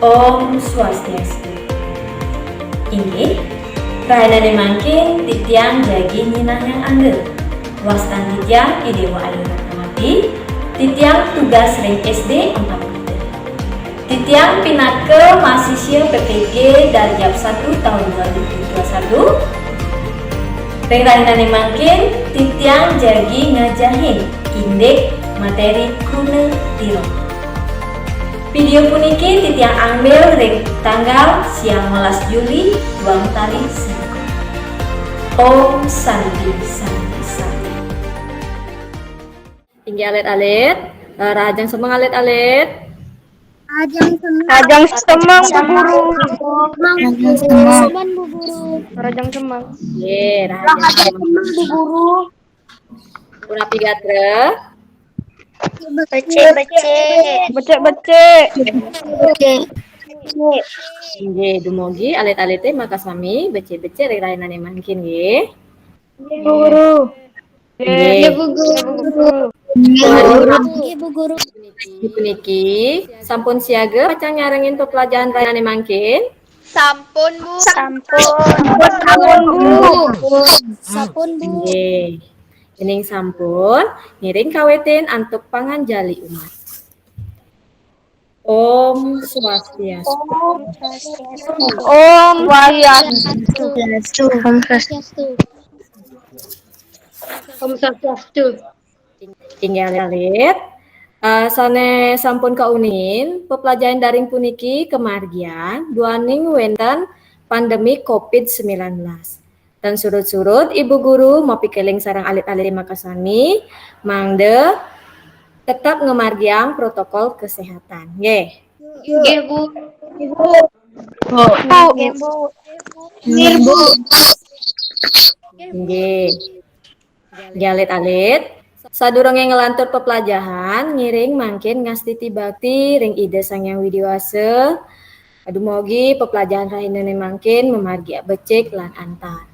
Om Swastiastu. Inggih, rahanane mangkin titiang jagi nyinah yang anggel. Wastan titiang idewa ayu mati, titiang tugas ring SD 4. Titiang pinake mahasiswa PPG dari Jab 1 tahun 2021. Ring rahanane mangkin titiang jagi ngajahin indek materi kuna tiro. Video puniki titiang ambil ring tanggal siang 11 Juli 2025. Om Santi Santi Santi. Tinggi alit-alit, rajang semang alit-alit. Rajang semang Bu Guru. Rajang semang. Ye, rajang semang Bu Guru. Rapi gatre. Becek. Nggih, dumugi alit-alite maka sami bece-bece ring rahanane mangkin nggih. Bu Guru. Nggih. Bu Guru. Bu Guru. Puniki sampun siaga pacang nyarengin pelajaran rahanane mangkin. Sampun Bu. Nggih. Dening sampun ngiring kawetin antuk panganjali umat. Om Swastiastu. Om Swastiastu. Tinggal alit. Sane sampun kaunin pepelajaran daring puniki kemargian duaning wenten pandemi COVID-19. Dan surut-surut Ibu Guru mau pikeling sarang alit-alit makasami mangde tetap ngemargiang protokol kesehatan. Nggih. Nggih Bu. Nggih. Alit-alit. Sadurunge ngelantur pepelajaran ngiring mangkin ngastiti bakti ring ide sang yang widiwase. Aduh mogi pepelajaran rahinane mangkin memargi becik lan antar.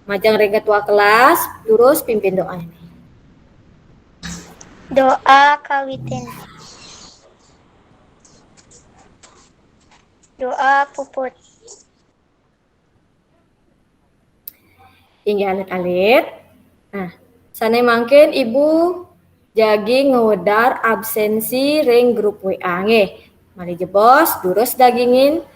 Majang ring ketua kelas terus pimpin doa ini. Doa kawitin. Doa puput. Tinggi alit-alit. Nah, sane mangkin Ibu jagi ngewedar absensi ring grup WA nggih. Mari jebos durus dagingin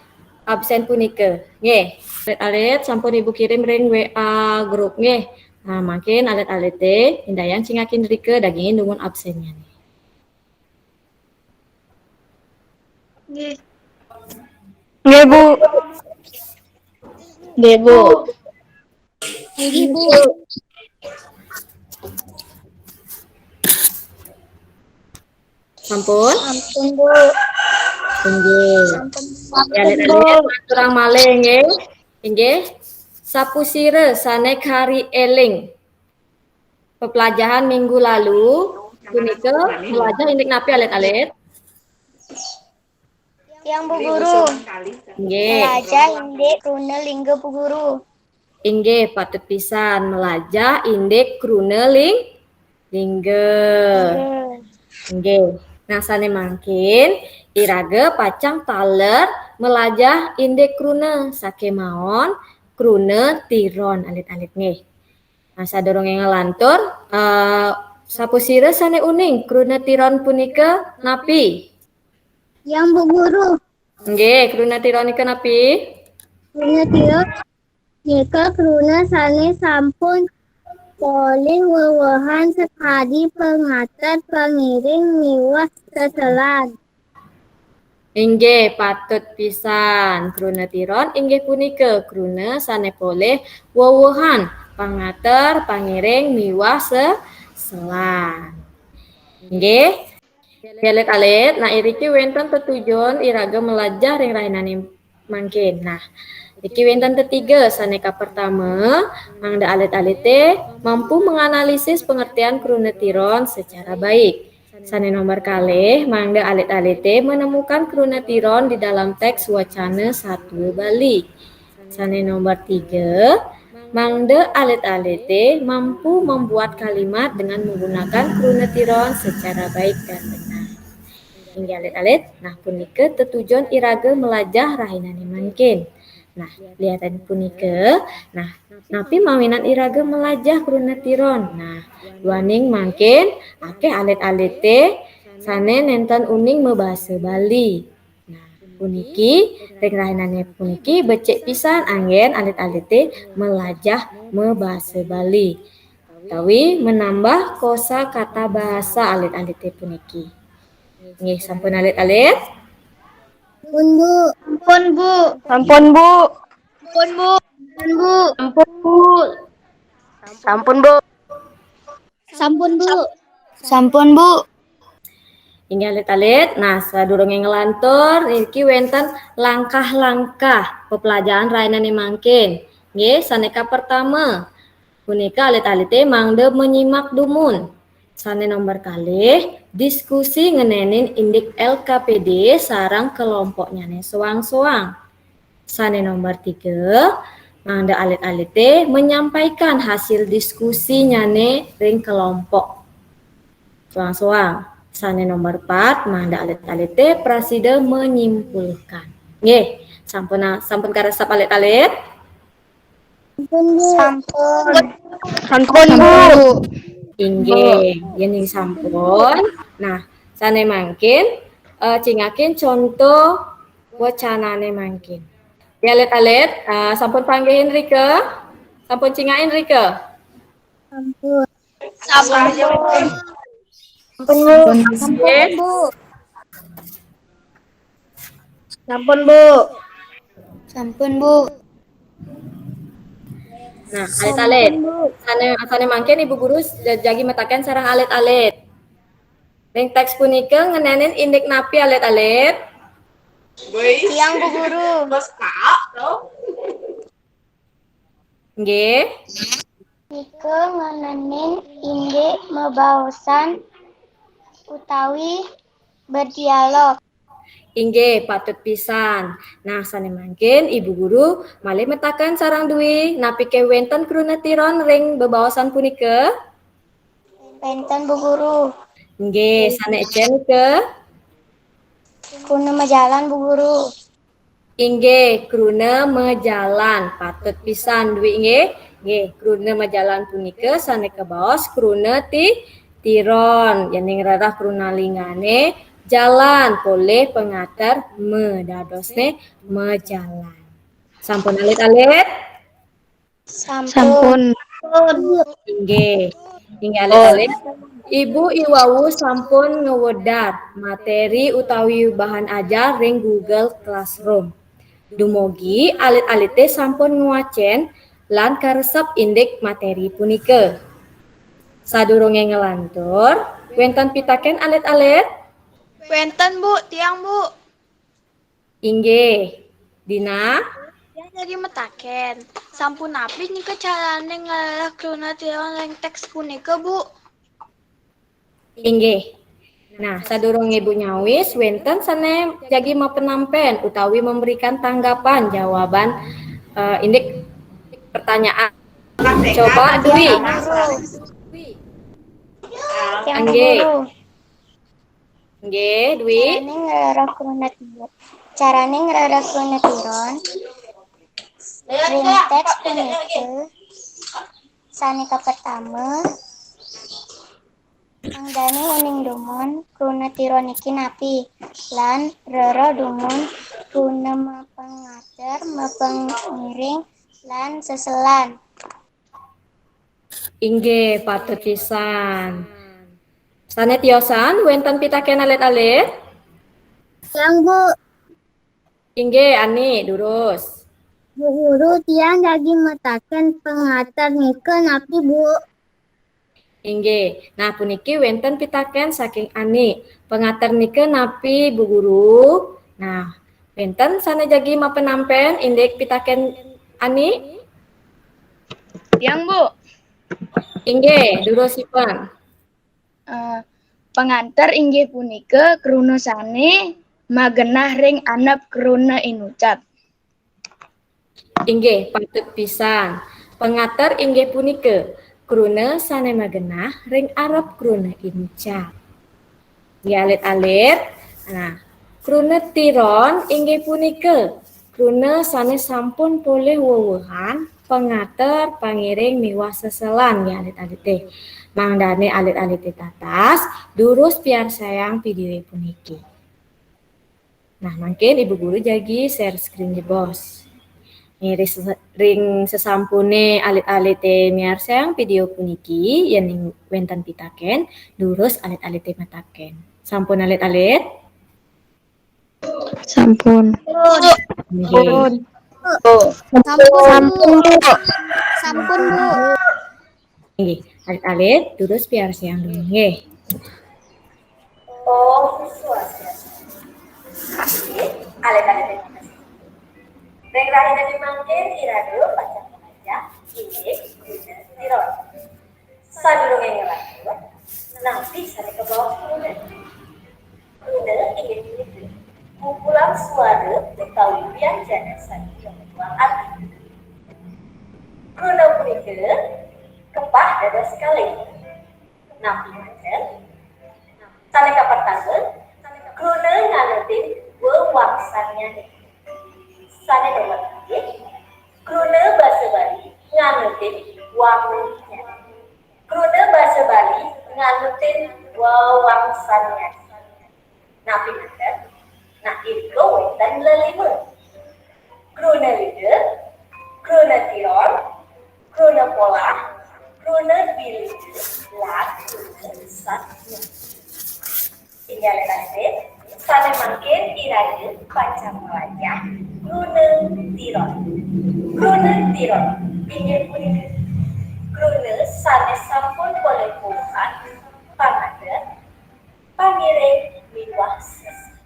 absen punike. Nggih. Alit-alit sampun Ibu kirim ring WA grup nggih. Nah, makin alit-alit teh indayang cingakin rike dagingin dungun absennya nih. Nggih. Bu. Sampun? Ampun Bu. Nggih. Ya alit-alit kurang malih nggih. Nggih. Sapusire sanek hari eling. Pepelajaran minggu lalu punika belajar indik napi alit-alit. Yang Bu Guru. Nggih. Belajar indik runa lingga Bu Guru. Inggih patut pisan melajah indik krune lingge. Nggih. Nah sane mangkin irage pacang taler melajah indik krune sakemaon krune tiron alit-alit nggih. Nah sadurunge ngelantur sapusire sane uning krune tiron punika napi? Yang Bu Guru. Nggih, krune tiron nika napi? Kruna tiro nika kruna sane sampun polih wewehan sekadi pengatar pengiring miwas seselan. Inggih patut pisan krune tiron inggih punika krune sane poleh wewehan pangater pangiring miwah seselan. Inggih. Alit-alit, nah iriki wenten tetujuan iraga melajah ring rahinane mangkin. Nah, iki wenten ketiga saneka pertama mangda alit-alite mampu menganalisis pengertian krune tiron secara baik. Sane nomor kalih mangde alit-alite menemukan krunetiron di dalam teks wacana satu Bali. Sane nomor 3, mangde alit-alite mampu membuat kalimat dengan menggunakan krunetiron secara baik dan benar. Hingga alit-alit, nah punika tetujuan iraga melajah rahinane mangkin. Nah, lihatan punika, nah napi mawinan iraga melajah krunetiron. Nah, duaning mangkin ake alit-alite sane nenten uning mebahasa Bali. Nah, puniki reng rahinane puniki becek pisan anggen alit-alite melajah mebahasa Bali. Tawi menambah kosa kata bahasa alit-alite puniki. Nggih, sampun alit-alit. Sampun Bu. Sampun, Bu. Sampun, Bu. Sampun, Bu. Sampun Bu. Sampun, Bu. Sampun, Bu. Sampun Bu. Sampun, Bu. Hingga alit-alit. Nah, sadurunge ngelantur iki wenten langkah-langkah pepelajaran rainane mangkin. Nggih, saneka pertama. Punika alit-alite mangde menyimak dumun. Sane nomor kalih diskusi ngenenin indik LKPD sarang kelompoknya nih soang-soang. Sane nomor 3, mangde alit-alite menyampaikan hasil diskusinya nih ring kelompok soang-soang. Sane nomor 4, mangde alit-alite prasida menyimpulkan. Nggih, sampun karesep alit-alit. Sampun Bu. Sampun. Sampun, Bu. Inggih, yen sampun. Nah, sane mangkin cingakin contoh wacanane mangkin. Ya alit-alit, sampun panggihin Rike. Sampun cingain Rike. Sampun. Sampun. Sampun, Bu. Nggih. Bu. Sampun, Bu. Sampun, Bu. Nah, alit-alit. Sane mangkin Ibu Guru jagi metakan sarang alit-alit. Ring teks punika ngenenin indik napi alit-alit. Tiang, Bu Guru. Nggih. Ike ngenenin inde mebaosan utawi berdialog. Inggih, patut pisan. Nah, sane mangkin Ibu Guru malih metakan sarang Dwi napi kewenten krunetiron ring bebaosan punika. Penten Bu Guru. Nggih, sane ecen ke? Kuna majalan Bu Guru. Inggih, kruna mejalan. Patut pisan Dwi nggih. Nggih, kruna mejalan punika sane kebaos kruna tiron. Yen rarah kruna lingane jalan boleh pengatar medadosne mejalan. Sampun alit-alit? Sampun. Inggih. Inggih alit-alit. Ibu Iwawu sampun ngewedar materi utawi bahan ajar ring Google Classroom. Dumugi alit-alite sampun nguacen lan karesep indik materi punika. Sadurunge ngelantur, wenten pitaken alit-alit? Wenten, Bu. Tiang, Bu. Inggih. Dina? Tiang jadi metaken. Sampun api nika carane ngalah krunetiron ring teks punika, Bu. Inggih. Nah, sadurunge Ibu nyawis, wenten sane jagi mapenampen utawi memberikan tanggapan jawaban indik pertanyaan. Coba Dwi. Tiang Bu Nggih. Guru. Nggih, Dwi. Carane ngerara krunetiron. Ring teks punika saneka pertama mangdane uning dumon krunetiron iki napi lan rara dumon kruna mapengater mapengiring lan seselan. Inggih, patut pisan. Sane tiosan wenten pitaken alit-alit? Tiang Bu. Inggih, Ani, durus. Bu Guru tiang lagi metaken pengatar nika napi Bu. Inggih. Nah, puniki wenten pitaken saking Ani. Pengatar nike napi Bu Guru. Nah, wenten sana jagi mapenampen indik pitaken Ani. Tiang, Bu. Inggih, durusipun. Pengantar inggih punika kruna sane magenah ring andhap kruna inucap. Inggih patut pisan. Pengatar inggih punika kruna sane magenah ring arep kruna inucap. Nggih alit-alit. Nah, kruna tiron inggih punika kruna sane sampun polih wewehan pengatar pangiring miwah seselan ya alit-alit teh. Mangdane alit-alit tatas durus piar sayang video puniki. Nah, mungkin Ibu Guru jagi share screen di bos. Ring sesampune alit-alit miar sayang video puniki yang wenten pitaken durus alit-alit mataken. Sampun alit-alit? Sampun. Nggih. Sampun, Bu. Sampun, Bu. Nggih, alit-alit durus piar sayang dulu nggih. Om Swastiastu. Alit-alit Reng rahina dimangkin iradu baca pengaja indik tiron. Sadurunge ngelakut nanti sare ke bawah kuda. Kuda ingin ini kumpulan suara betawi yang jana sani yang buang arti. Kuda punika kepah dada sekali. Nampi macam sane kapar tanggal kuda ngalutin wewaksannya nih. Sane nomor 3, kruna bahasa Bali nganutin wangunya. Kruna bahasa Bali nganutin wawangsannya. Napi nanti, nah itu wetan lelima. Kruna lider, kruna tiron, kruna pola, kruna bilir, lan kruna satnya. Ini alit-alit, sane mangkin irade baca melaja. Kruna tiron inggih punika kruna sane sampun boleh puhan pangadat pangiring miwah sesi.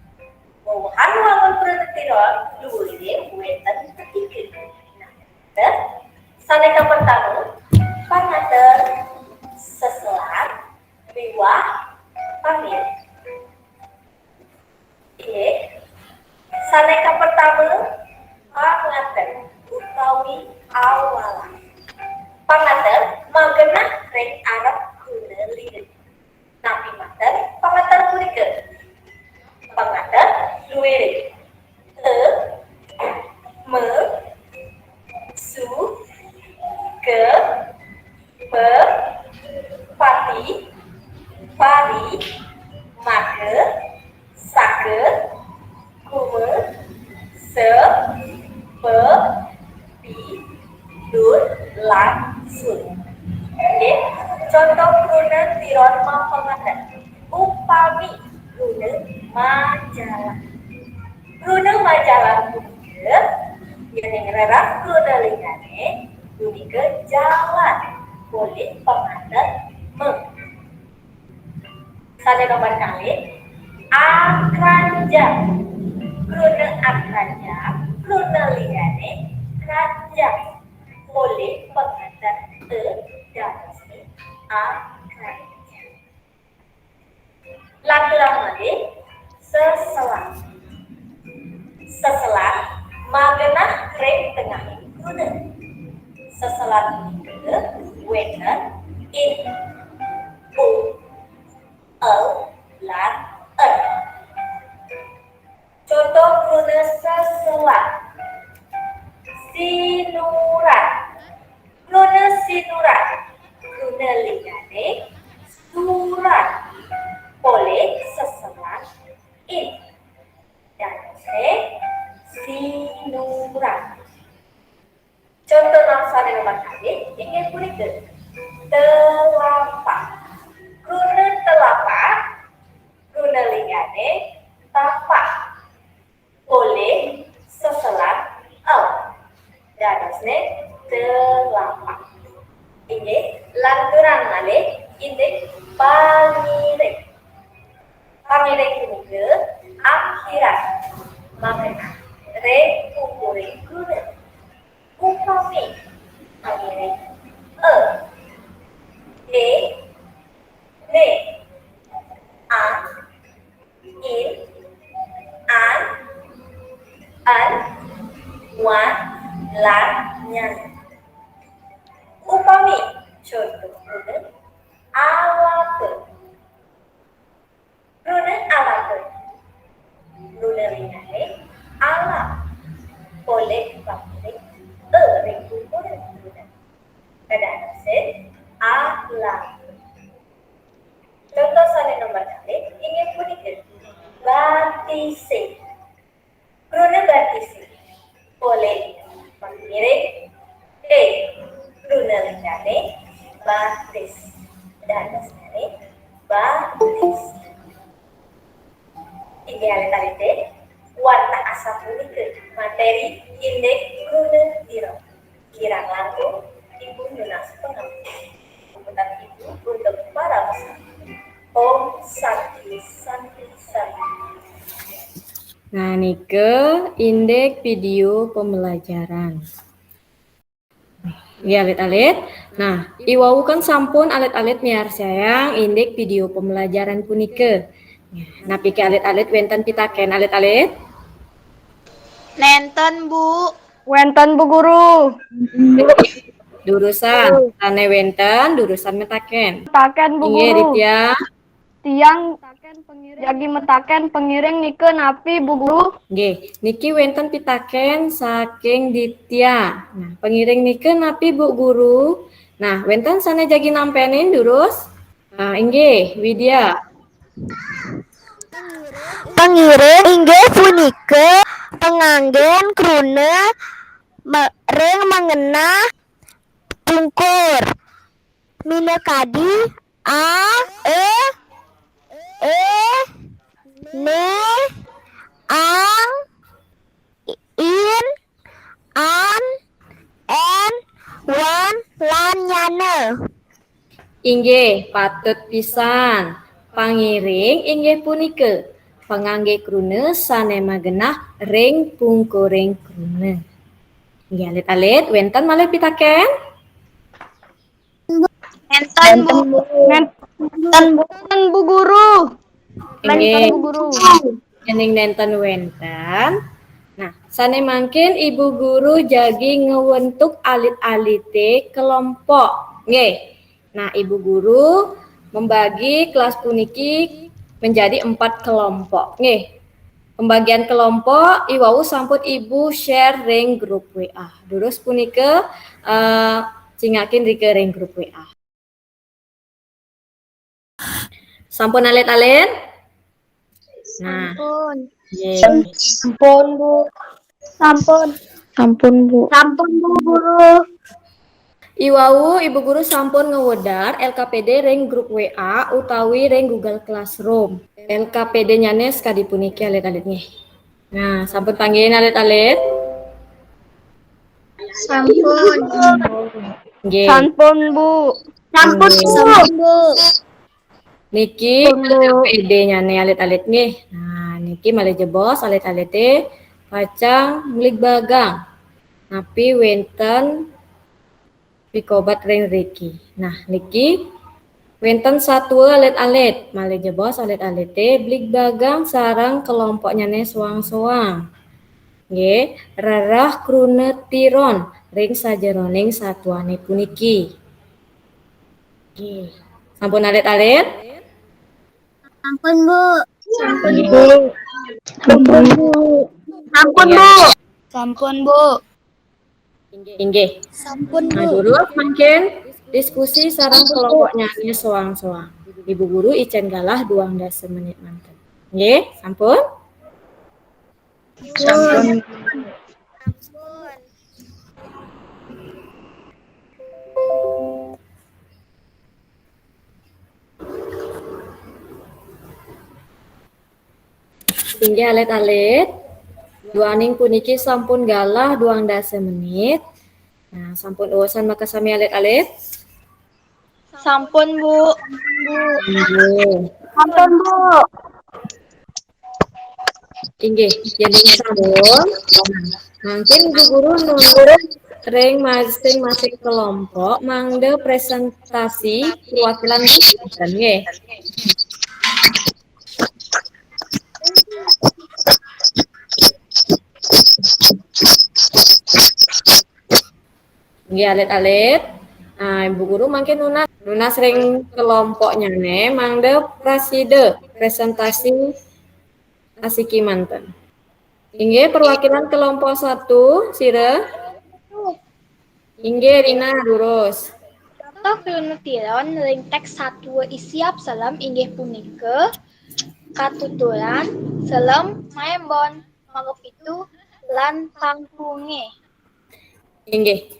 Wuhan wangun kruna tiron luwih weten ketiga. Nah, sane kapentamu pangadat seselar miwah pangiring. Saneka pertama pangaten utawi awalan. Pangaten magenah ring arep guna lirik. Napi maten pangaten punika. Pangaten luwih me su ke pe pati pari maka sake kume se pe pi dur lan sun. Oke, contoh kruna tiron mampengaten upami kruna majalah. Kruna majalah punika yen rerah kruna lingane punika jalan boleh pengaten me. Sane nomor kali akranja. Kruna akranja, kruna lingane kerajaan boleh pengantar terjadi akranja. Laki-laki malih seselang. Seselang magenah ring tengah kruna. Seselang punika weten in u lan contoh kruna seselang sinurat. Kruna sinurat kruna lingane surat boleh seselang in dan sinurat. Contoh naksane nomor kali inggih punika telapak. Kruna telapak kruna lingane tapak boleh seselang dadasne telapak. Ini lanturan malih ini pangiring. Pangiring punika akhirat magenah ring ukuring kruna. Upami pangiring ne lan nyana. Upami contoh alakeun. Runeun alakeun. Runeun lingare ala boleh pakai ring kukureun runeun. Kadang-kadang ala. Contoh sane nomor kali ingin punikeun batise. Runeun batise. Boleh pangiring runeun lingare batis. Dadasane batis. Ideal kalite warna asap punikeun materi indeks runeun tiro. Kirang langkung ibu lunas pengambil. Kemudian ibu untuk para peserta. Om Santi Santi Santi. Nah, nike indeks video pembelajaran. Ya, alit-alit. Nah, iwau kan sampun alit-alit miar sayang indeks video pembelajaran punike. Nah, pike alit-alit wenten pitaken alit-alit. Nenten, Bu. Wenten Bu Guru. Durusan tane wenten, durusan metaken. Metaken Bu Inggih Guru. Ritya. Tiang jagi metaken pengiring nikeun api Bu Guru. Nggih, niki wenten pitaken saking Ditya. Nah, pengiring nikeun api Bu Guru. Nah, wenten sana jagi nampenin durus. Nah, inggih Widya. Pengiring inggih punika penganggen krune ring mengenah pungkur. Minekadi a ne ang in an en wan lan nyane. Inggih patut pisan. Pangiring inggih punike pangangge krune sanema genah ring pungkuring krune. Inggih alit-alit wenten malih pitaken? Nenten, Bu. Nenten Bu Guru. Inggih. Bu Guru. Ening nenten wenten. Nah, sane mangkin ibu guru jagi ngewentuk alit-alite kelompok. Nggih. Nah, ibu guru membagi kelas puniki menjadi 4 kelompok. Nggih. Pembagian kelompok iwau sampun ibu share ring grup WA. Durus punike cingakin rike ring grup WA. Sampun alit-alit? Nah, nggih. Sampun Bu. Sampun Bu. Sampun Bu Guru. Iwau ibu guru sampun ngewedar LKPD ring grup WA utawi ring Google Classroom. LKPD nyane sekadi puniki alit-alit nih. Nah, sampun panggilin alit-alit. Sampun. Nggih. Sampun Bu. Sampun Bu. Niki LKPD nyane alit-alit nih. Nah, niki malih jebos alit-alite pacang mulik bagang. Napi wenten pikobat ring Riki. Nah, niki wenten satwa alit-alit, malih jebos alit-alite blik dagang sarang kelompoknya ne soang-soang. Nggih, rarah krune tiron ring sajeroning satuane puniki. Nggih. Sampun alit-alit? Ampun Bu. Sampun Bu. Sampun Bu. Sampun Bu. Sampun, Bu. Inggih. Sampun Nah, dulu makin diskusi sarang kelompoknya ini soang-soang. Ibu guru icen galah 12 menit manten. Nggih, sampun? Sampun. Tinggi alit-alit. Duaning puniki sampun galah 12 menit. Nah, sampun uwasan maka sami alit-alit. Sampun, Bu. Nggih. Sampun Bu. Inggih, jadi sampun. Mungkin ibu guru nurut ring masing-masing kelompok mangde presentasi perwakilan nggih. Inggih alit-alit. Nah, Ibu Guru makin lunas ring kelompoknya nih, mangde praside presentasi asiki manten. Inggih perwakilan kelompok 1, Sire. Inggih Rina lurus. Contoh krunutiron ring teks satwa isiap salam inggih punika katuturan selem maembon mangepitu lan pangkunge. Inggih.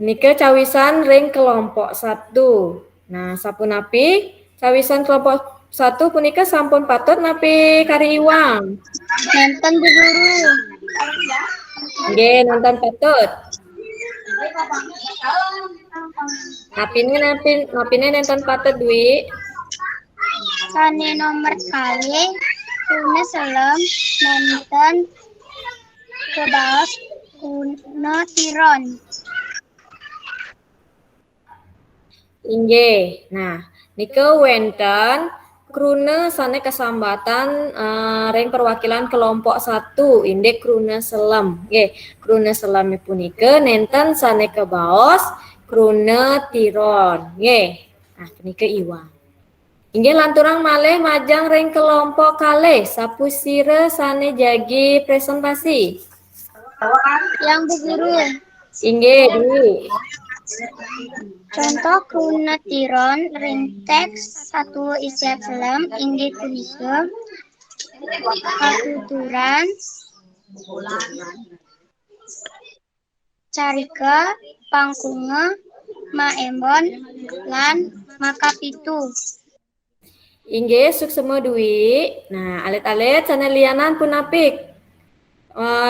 Nike cawisan ring kelompok 1. Nah, sapunapi cawisan kelompok 1 punika sampun patut napi kari iwang. Nonton Bu Guru. Nggih, nonton patut. Napine nonton patut Dwi. Sane nomor kali kuna selem nonton kebaos kuna tiron. Inggih. Nah, nike wenten krune sane kesambatan ring perwakilan kelompok 1 indek krune selem. Nggih, krune selem punika nenten sane kebaos krune tiron. Nggih. Nah, punika iwang. Inggih lanturang malih majang ring kelompok kalih sapusire sane jagi presentasi. Yang Bu Guru. Inggih, Dwi. Contoh kuna tiron ring teks satu isiap selam inggih punika katuturan carika pangkunge maembon lan makapitu. Inggih suksema Dwi. Nah, alit-alit sane lianan punapik.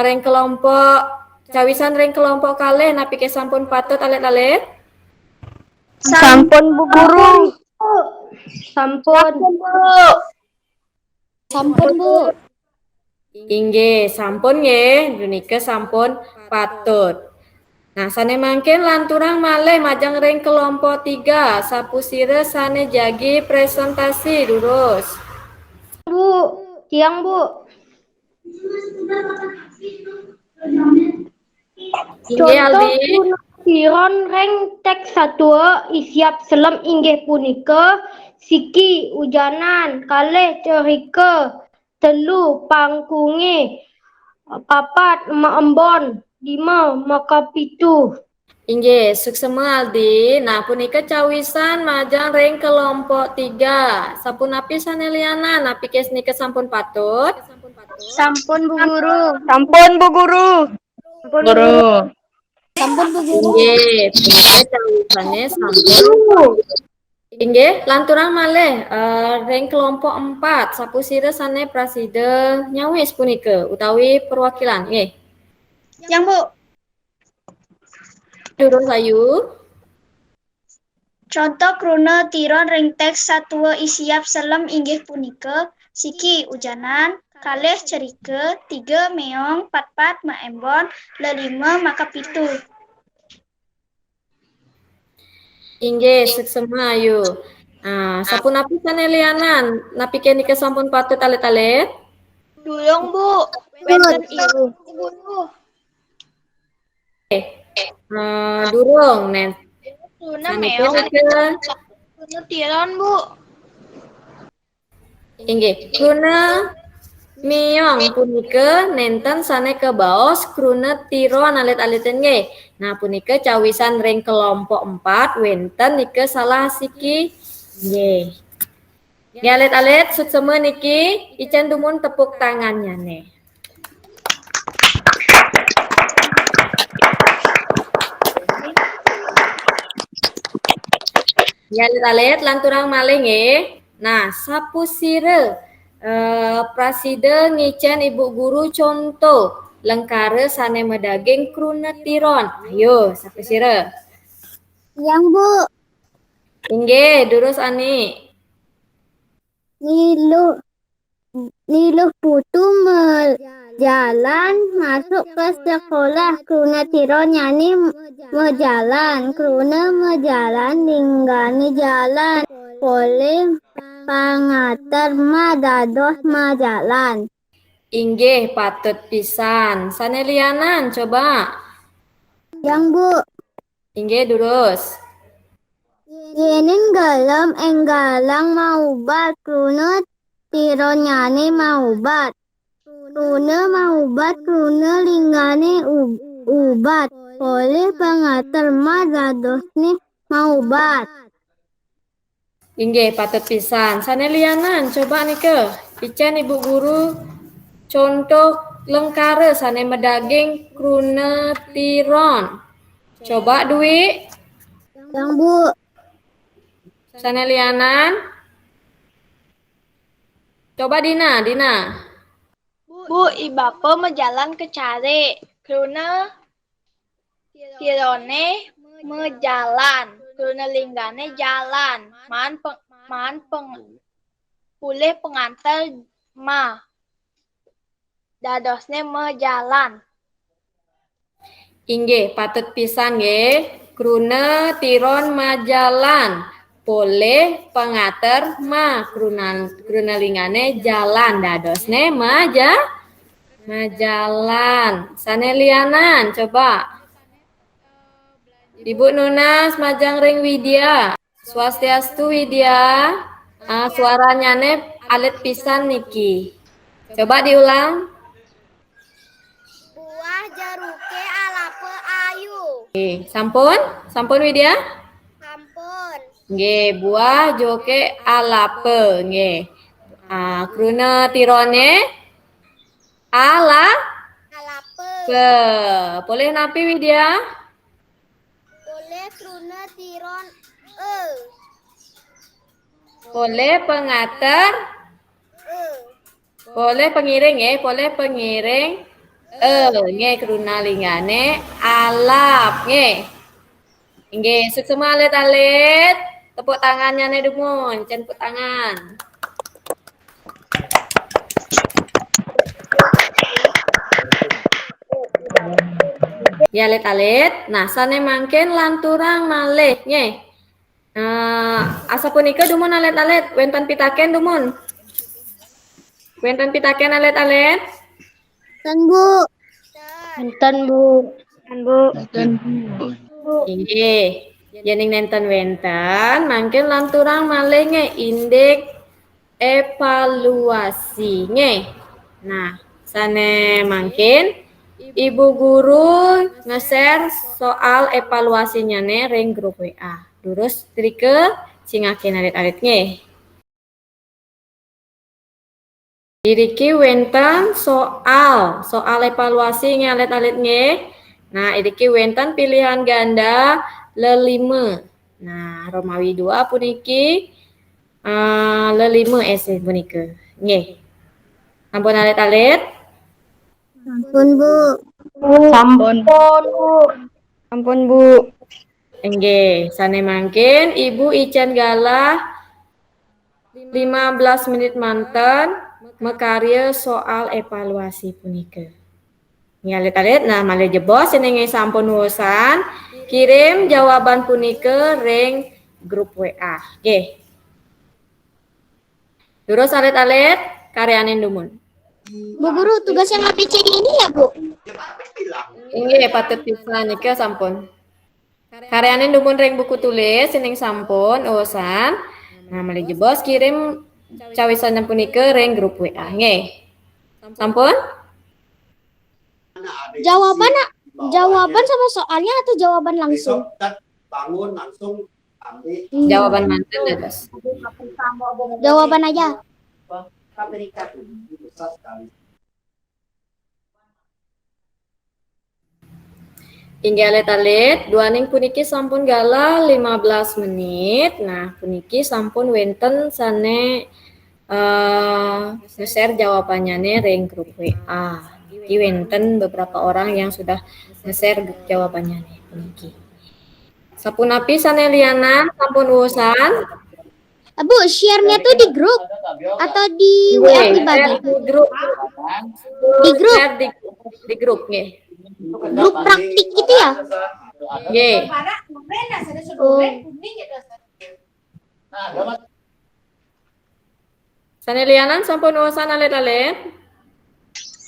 Ring kelompok cawisan ring kelompok kalih napike sampun patut alit-alit. Sampun Bu Guru. Sampun. Sampun Bu. Inggih, sampun nggih, dunike sampun patut. Nah, sane mangkin lanturang malih majang ring kelompok 3, sapusire sane jagi presentasi lurus. Bu, tiang Bu. Inggih Contoh Aldi. krunutiron ring teks satwa isiap selem inggih punika siki ujanan kalih cerike telu pangkunge papat maembon 5 makapitu. Inggih, suksema Aldi. Nah, punika cawisan majang ring kelompok 3. Sapunapi sane lianan, napike nike sampun patut. Sampun Bu Guru. Sampun Bu Guru. Sampun Bu Guru. Inggih, punika cawisane sampun. Inggih, lanturang malih ring kelompok 4, sapusire sane praside nyawis punika utawi perwakilan. Nggih. Yang Bu. Durung sayu. Contoh kruna tiron ring teks satwa isiap selem inggih punika siki ujanan kalih cerike 3 meong 4 maembon 5 makapitu. Inggih, suksema ayu. Nah, sapunapi sane lianan, napike nike sampun patut alit-alit. Dulung Bu, wenten ibu guru. Durung, Nen. Kruna Sanike meong nike. krunutiron Bu. Inggih, krune miyong punika nenten sane kebaos krune tiron alit-aliten nggih. Nah, punika cawisan ring kelompok 4 wenten nike salah siki. Nggih. Nggih alit-alit suksema niki icen dumun tepuk tangannya nih. Ya alit-alit lanturang malih nggih. Nah, sapusire praside ngicen Ibu Guru contoh lengkare sane medaging krune tiron. Ayo, sapusire. Yang Bu. Inggih, durus Ani. Niluh putu jalan masuk ke sekolah kruna tiron nyanyi mejalan kruna mejalan ninggani jalan boleh pangatar ma dados majalan. Inggih, patut pisan. Sane lianan coba. Yang Bu. Inggih durus. Yenin galam enggalang maubat kruna tironyane maubat. Kruna maubat kruna linggane ubat. Oleh pengatar ma dadosne maubat. Inggih patut pisan. Sanelianan coba nike. Ican ibu guru contoh lengkara sane medaging kruna tiron. Coba Dwi. Yang Bu. Sanelianan. Coba Dina. Bu, ibapa menjalan ke cari. Kruna tirone mejalan. Kruna linggane jalan. Pulih pengantar ma. Dadosne mejalan. Inggih patut pisan nggih. Kruna tiron majalan. Boleh pengater ma kruna lingane jalan dadosne majalan. Sanelianan coba. Ibu Nunas Majang Ring Widya. Swastiastu Widya. Suaranya alit pisan niki. Coba diulang. Buah jaruke alape ayu. Oke, sampun Widya? Sampun. Nggih, buah joke alape nggih. Kruna tirone Alape. Boleh napi Widya? Boleh kruna tiron Boleh pengater? Boleh pengiring nggih, boleh pengiring. Nggih kruna lingane alap nggih. Nggih, suksema alit-alit. Tepuk tangannya nih dumun, tepuk tangan. Ya alit-alit. Nah, sane mangken lanturang malih nggih. Asa punika dumun alit-alit, wenten pitaken dumun. Wenten pitaken alit-alit. Ten Bu. Enten Bu. Inggih. Yening nenten wenten mangken lanturang malih nggih indik evaluasi nggih. Nah, sane mangken Ibu guru nge-share soal evaluasinya ring grup WA. Terus trike singakin alit-alit nggih. Iriki wenten soal evaluasi alit-alit nggih. Nah, iriki wenten pilihan ganda lelima. Nah, Romawi 2 puniki lelima ese punika. Nggih. Ampun alit-alit. Sampun Bu. Ampun Bu. Nggih, sane mangkin Ibu Ican galah 15 menit manten mekarya soal evaluasi punika. Nyalit-alit nah malih jebos senenge sampun wusan kirim jawaban punika ring grup WA. Nggih. Terus alit-alit karyanin dumun. Bu Guru, tugas yang ABCD ini ya Bu? Nggih patut pisan nika sampun. Karyanin dumun ring buku tulis seneng sampun wusan. Nah malih jebos kirim cawisan punika ring grup WA. Nggih. Sampun? Jawaban sama soalnya atau jawaban langsung? Bangun langsung ambil Jawaban manten dados. Jawaban aja. besar sekali. Inggih alit-alit, duaning puniki sampun galah 15 menit. Nah, puniki sampun wenten sane nge-share jawabannya ring grup WA. Iki wenten beberapa orang yang sudah nge-share jawabannya puniki. Sapunapi sanelianan sampun wusan. Bu, share-nya tuh di grup atau di WA dibagi? Di grup. Di grup. Share di grup nggih. Grup praktik gitu ya? Nggih. Oh. Sanelianan sampun wusan alit-alit.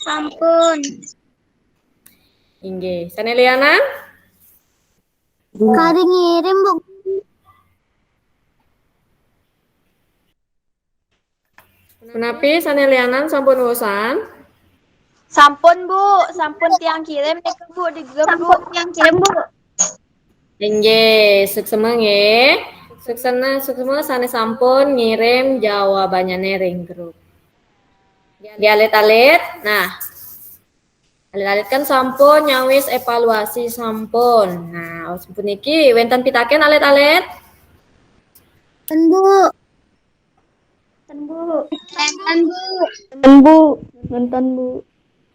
Sampun. Inggih. Sanelianan? Kari ngirim, Bu. Menapi sanelianan sampun urusan. Sampun Bu, sampun tiang kirim nika Bu di grup Bu. Sampun yang kirim, Bu. Nggih, suksema nggih. Suksema sane sampun ngirim jawabannya ring grup. Dialit-alit. Nah, alit-alit kan sampun nyawis evaluasi sampun. Nah, sampun iki wenten pitaken alit-alit. Ten, Bu. Nonton, Bu.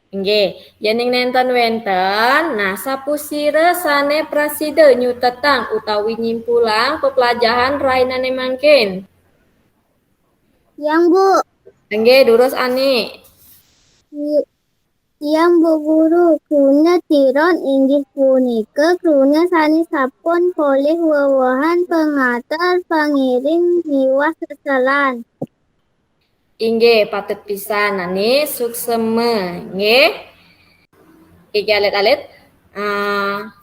Nggih, yening nenten wenten. Nah, sapusire sane praside nyutetang utawi nyimpulang pepelajaran rainane mangkin. Yang, Bu. Nggih, durus Ani. Yang Bu Guru, kruna tiron inggih punika kruna sani sapun polih wewahan pengatar pangiring miwah sesalan. Inggih, patut pisan Ani sukseme. Nggih. Iki alit-alit.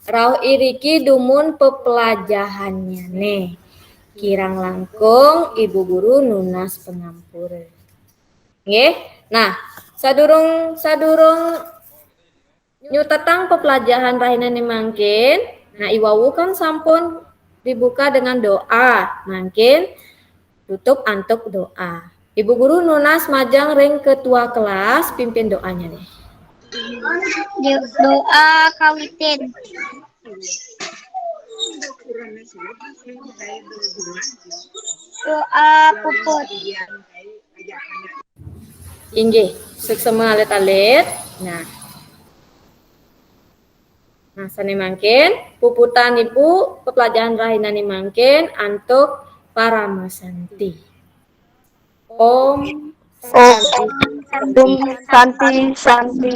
Rauh iriki dumun pepelajahannya nih. Kirang langkung Ibu Guru nunas pengampure. Nggih. Nah, sadurung nyutetang pepelajaran rahinane mangkin. Nah, iwawu kan sampun dibuka dengan doa. Mangkin tutup antuk doa. Ibu Guru nunas majang ring ketua kelas pimpin doanya nih. Doa kawitin. Doa puput. Inggih, suksema alit-alit. Nah, sane mangkin puputan Ibu pepelajaran rahinane mangkin antuk para masanti. Om Santi. Santi.